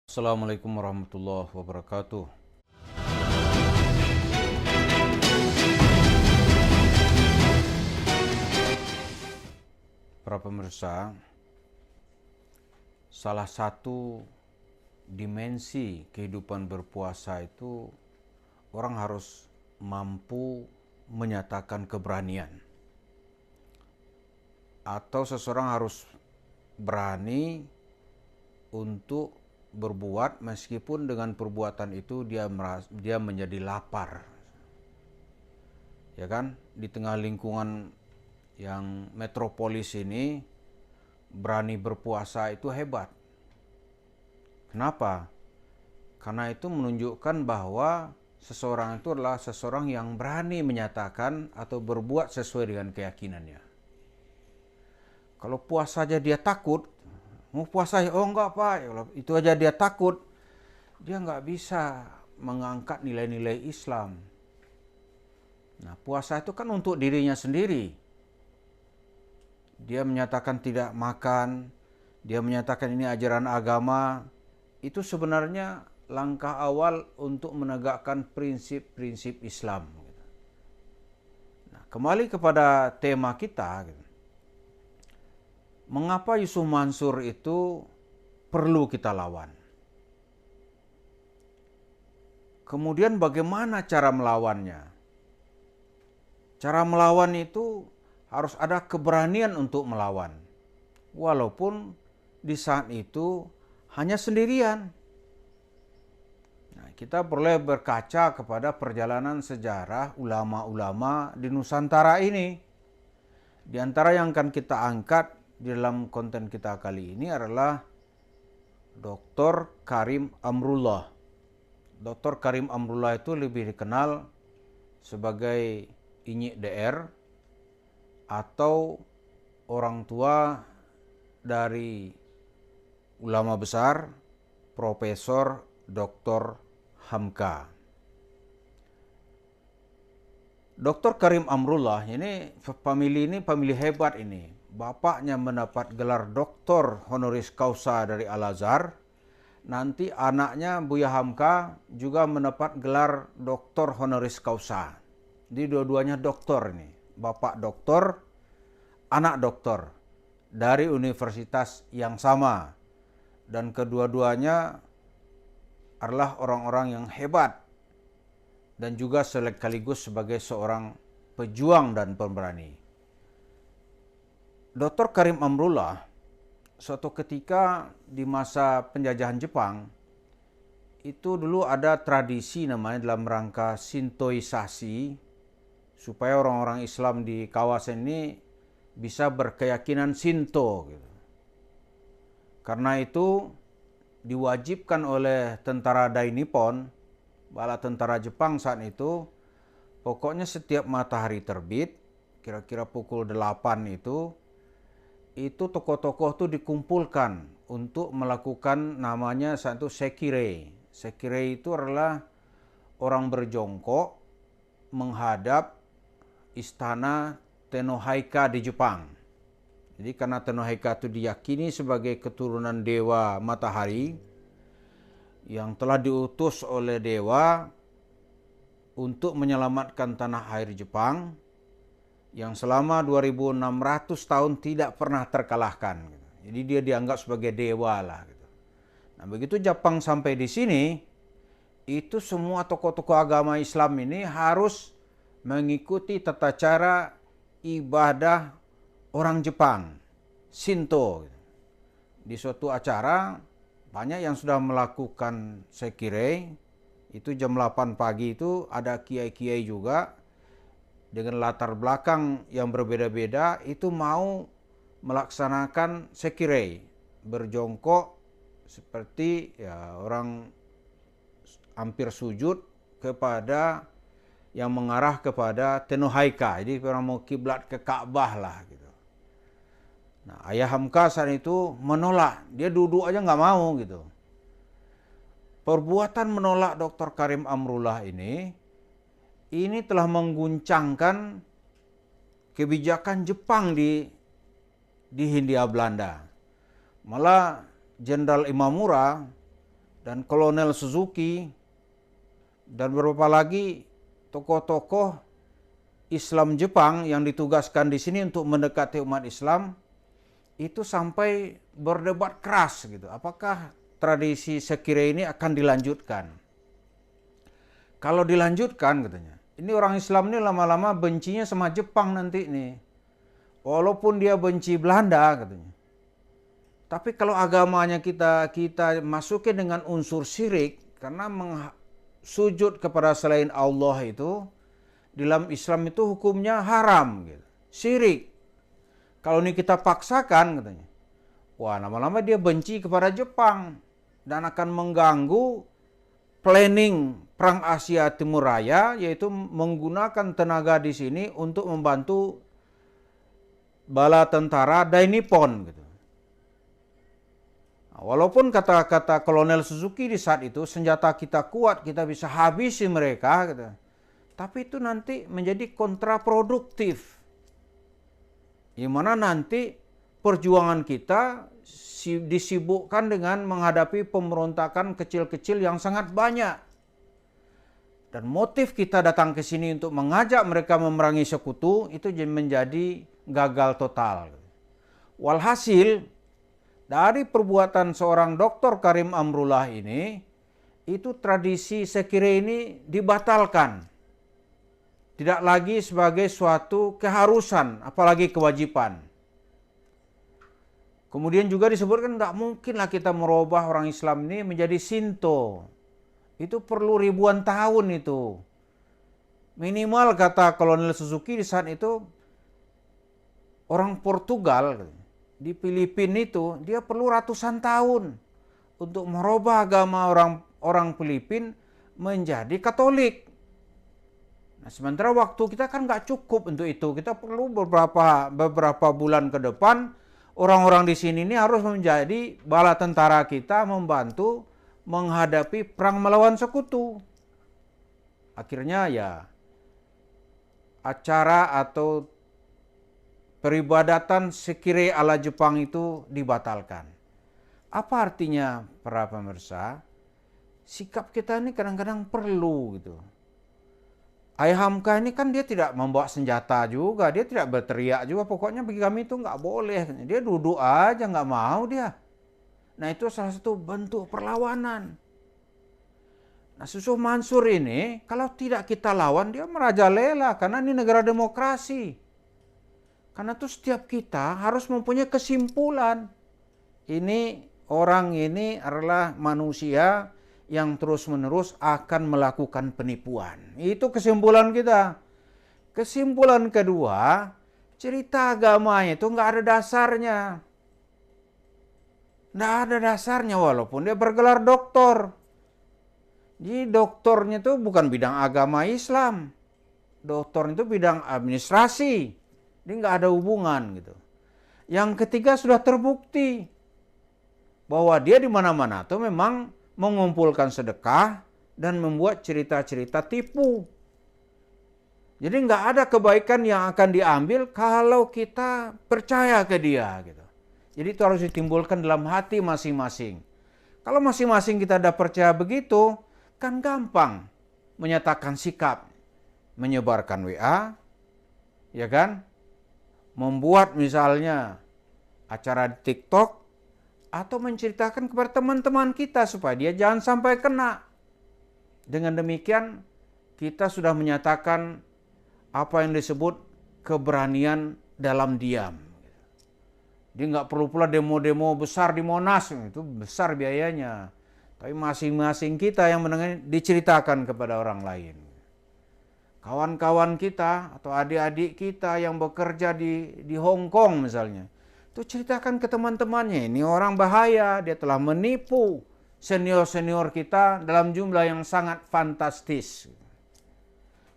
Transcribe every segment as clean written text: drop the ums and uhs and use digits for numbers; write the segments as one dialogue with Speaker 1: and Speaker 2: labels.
Speaker 1: Assalamualaikum warahmatullahi wabarakatuh. Para pemirsa, salah satu dimensi kehidupan berpuasa itu orang harus mampu menyatakan keberanian. Atau seseorang harus berani untuk berbuat meskipun dengan perbuatan itu dia menjadi lapar. Ya kan? Di tengah lingkungan yang metropolis ini berani berpuasa itu hebat. Kenapa? Karena itu menunjukkan bahwa seseorang itu adalah seseorang yang berani menyatakan atau berbuat sesuai dengan keyakinannya. Kalau puasa aja dia takut, mau puasa ya, oh enggak Pak, itu aja dia takut, dia nggak bisa mengangkat nilai-nilai Islam. Nah, puasa itu kan untuk dirinya sendiri. Dia menyatakan tidak makan, dia menyatakan ini ajaran agama, itu sebenarnya langkah awal untuk menegakkan prinsip-prinsip Islam. Nah, kembali kepada tema kita, mengapa Yusuf Mansur itu perlu kita lawan? Kemudian bagaimana cara melawannya? Cara melawan itu harus ada keberanian untuk melawan. Walaupun di saat itu hanya sendirian. Nah, kita boleh berkaca kepada perjalanan sejarah ulama-ulama di Nusantara ini. Di antara yang akan kita angkat di dalam konten kita kali ini adalah Dr. Karim Amrullah. Dr. Karim Amrullah itu lebih dikenal sebagai Inyik DR atau orang tua dari ulama besar Profesor Dr. Hamka. Dr. Karim Amrullah ini famili hebat ini. Bapaknya mendapat gelar doktor honoris causa dari Al-Azhar. Nanti anaknya Buya Hamka juga mendapat gelar doktor honoris causa. Jadi dua-duanya doktor ini. Bapak doktor, anak doktor dari universitas yang sama. Dan kedua-duanya adalah orang-orang yang hebat dan juga sekaligus sebagai seorang pejuang dan pemberani. Dr. Karim Amrullah suatu ketika di masa penjajahan Jepang itu dulu ada tradisi namanya dalam rangka Sintoisasi supaya orang-orang Islam di kawasan ini bisa berkeyakinan Shinto. Karena itu diwajibkan oleh tentara Dai Nippon, bala tentara Jepang saat itu, pokoknya setiap matahari terbit, kira-kira pukul 8 itu tokoh-tokoh itu dikumpulkan untuk melakukan namanya saat itu sekirei. Sekirei itu adalah orang berjongkok menghadap istana Tenohaika di Jepang. Jadi karena Tenohaika itu diyakini sebagai keturunan dewa matahari yang telah diutus oleh dewa untuk menyelamatkan tanah air Jepang yang selama 2600 tahun tidak pernah terkalahkan. Jadi dia dianggap sebagai dewa lah. Nah, begitu Jepang sampai di sini, itu semua tokoh-tokoh agama Islam ini harus mengikuti tata cara ibadah orang Jepang, Shinto. Di suatu acara, banyak yang sudah melakukan sekirei, itu jam 8 pagi itu ada kiai-kiai juga, dengan latar belakang yang berbeda-beda, itu mau melaksanakan sekirei, berjongkok seperti ya orang hampir sujud kepada yang mengarah kepada Tenohaika. Jadi orang mau kiblat ke Ka'bah lah gitu. Nah, Ayah Hamka saat itu menolak, dia duduk aja nggak mau gitu. Perbuatan menolak Dr. Karim Amrullah ini telah mengguncangkan kebijakan Jepang di Hindia Belanda. Malah Jenderal Imamura dan Kolonel Suzuki, dan beberapa lagi tokoh-tokoh Islam Jepang yang ditugaskan di sini untuk mendekati umat Islam, itu sampai berdebat keras gitu. Apakah tradisi sekire ini akan dilanjutkan? Kalau dilanjutkan katanya, ini orang Islam ini lama-lama bencinya sama Jepang nanti nih. Walaupun dia benci Belanda katanya. Tapi kalau agamanya kita masukin dengan unsur syirik, karena sujud kepada selain Allah itu dalam Islam itu hukumnya haram gitu. Syirik. Kalau ini kita paksakan katanya, wah lama-lama dia benci kepada Jepang dan akan mengganggu planning Perang Asia Timur Raya, yaitu menggunakan tenaga di sini untuk membantu bala tentara Dai Nippon gitu. Walaupun kata-kata Kolonel Suzuki di saat itu, senjata kita kuat, kita bisa habisi mereka gitu. Tapi itu nanti menjadi kontraproduktif. Di mana nanti perjuangan kita disibukkan dengan menghadapi pemberontakan kecil-kecil yang sangat banyak. Dan motif kita datang ke sini untuk mengajak mereka memerangi sekutu itu menjadi gagal total. Walhasil, dari perbuatan seorang Dr. Karim Amrullah ini, itu tradisi sekire ini dibatalkan. Tidak lagi sebagai suatu keharusan, apalagi kewajiban. Kemudian juga disebutkan nggak mungkinlah kita merubah orang Islam ini menjadi Shinto. Itu perlu ribuan tahun itu. Minimal kata Kolonel Suzuki di saat itu, orang Portugal di Filipina itu dia perlu ratusan tahun untuk merubah agama orang Filipina menjadi Katolik. Nah, sementara waktu kita kan nggak cukup untuk itu. Kita perlu beberapa bulan ke depan orang-orang di sini ini harus menjadi bala tentara kita membantu menghadapi perang melawan sekutu. Akhirnya ya acara atau peribadatan sekire ala Jepang itu dibatalkan. Apa artinya para pemirsa? Sikap kita ini kadang-kadang perlu gitu. Ayah Hamka ini kan dia tidak membawa senjata juga, dia tidak berteriak juga, pokoknya bagi kami itu nggak boleh. Dia duduk aja, nggak mau dia. Nah itu salah satu bentuk perlawanan. Nah Susuh Mansur ini kalau tidak kita lawan dia merajalela karena ini negara demokrasi. Karena itu setiap kita harus mempunyai kesimpulan. Ini orang ini adalah manusia yang terus-menerus akan melakukan penipuan. Itu kesimpulan kita. Kesimpulan kedua, cerita agamanya itu nggak ada dasarnya. Nggak ada dasarnya walaupun dia bergelar doktor. Jadi doktornya itu bukan bidang agama Islam. Doktor itu bidang administrasi. Dia nggak ada hubungan gitu. Yang ketiga sudah terbukti bahwa dia di mana-mana tuh memang mengumpulkan sedekah dan membuat cerita-cerita tipu. Jadi nggak ada kebaikan yang akan diambil kalau kita percaya ke dia gitu. Jadi itu harus ditimbulkan dalam hati masing-masing. Kalau masing-masing kita ada percaya begitu, kan gampang menyatakan sikap, menyebarkan WA, ya kan? Membuat misalnya acara di TikTok atau menceritakan kepada teman-teman kita supaya dia jangan sampai kena. Dengan demikian kita sudah menyatakan apa yang disebut keberanian dalam diam. Dia nggak perlu pula demo-demo besar di Monas, itu besar biayanya. Tapi masing-masing kita yang mendengar diceritakan kepada orang lain. Kawan-kawan kita atau adik-adik kita yang bekerja di Hong Kong misalnya, itu ceritakan ke teman-temannya, ini orang bahaya, dia telah menipu senior-senior kita dalam jumlah yang sangat fantastis.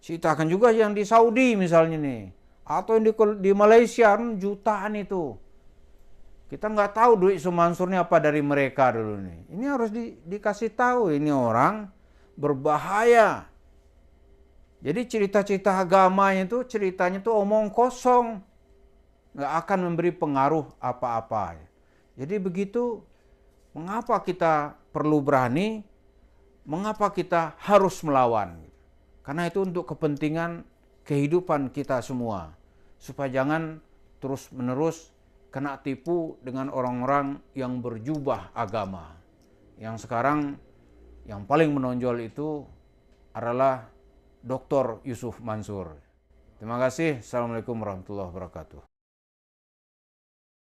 Speaker 1: Ceritakan juga yang di Saudi misalnya nih, atau yang di Malaysia jutaan itu. Kita nggak tahu duit Sumansurnya apa dari mereka dulu nih. Ini harus dikasih tahu, ini orang berbahaya. Jadi cerita-cerita agamanya itu ceritanya itu omong kosong. Nggak akan memberi pengaruh apa-apa. Jadi begitu, mengapa kita perlu berani, mengapa kita harus melawan? Karena itu untuk kepentingan kehidupan kita semua. Supaya jangan terus-menerus kena tipu dengan orang-orang yang berjubah agama. Yang sekarang yang paling menonjol itu adalah Dr. Yusuf Mansur. Terima kasih. Assalamualaikum warahmatullahi wabarakatuh.